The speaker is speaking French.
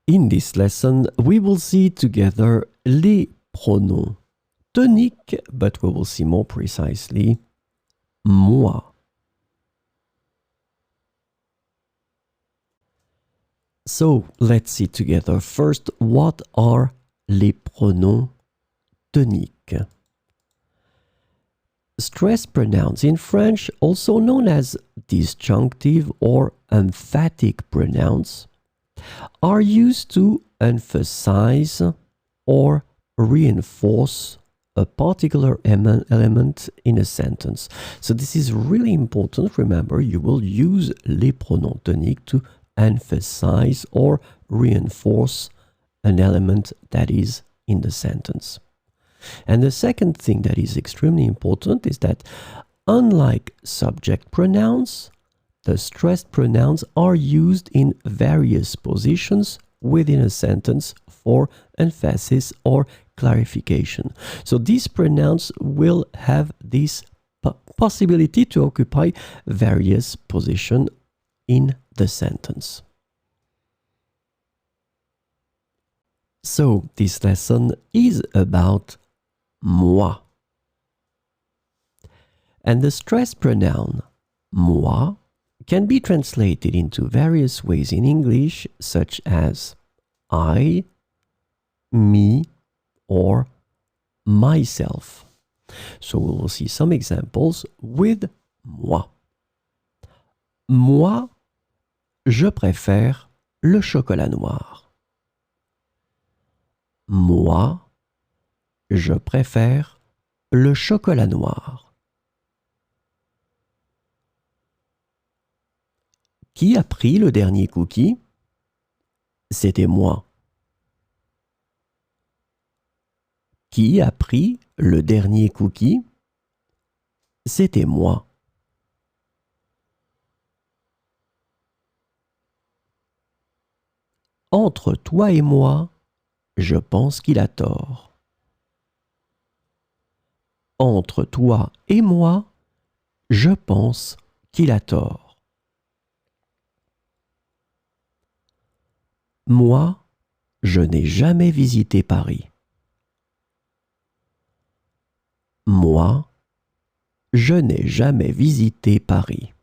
In this lesson, we will see together les pronoms toniques, but we will see more precisely moi. So, let's see together first what are les pronoms toniques. Stress pronouns in French, also known as disjunctive or emphatic pronouns, are used to emphasize or reinforce a particular element in a sentence. So this is really important. Remember, you will use les pronoms toniques to emphasize or reinforce an element that is in the sentence. And the second thing that is extremely important is that unlike subject pronouns, the stressed pronouns are used in various positions within a sentence for emphasis or clarification. So these pronouns will have this possibility to occupy various positions in the sentence. So this lesson is about moi. And the stressed pronoun moi can be translated into various ways in English, such as I, me, or myself. So we will see some examples with moi. Moi, je préfère le chocolat noir. Moi, je préfère le chocolat noir. Qui a pris le dernier cookie? C'était moi. Qui a pris le dernier cookie? C'était moi. Entre toi et moi, je pense qu'il a tort. Entre toi et moi, je pense qu'il a tort. Moi, je n'ai jamais visité Paris. Moi, je n'ai jamais visité Paris.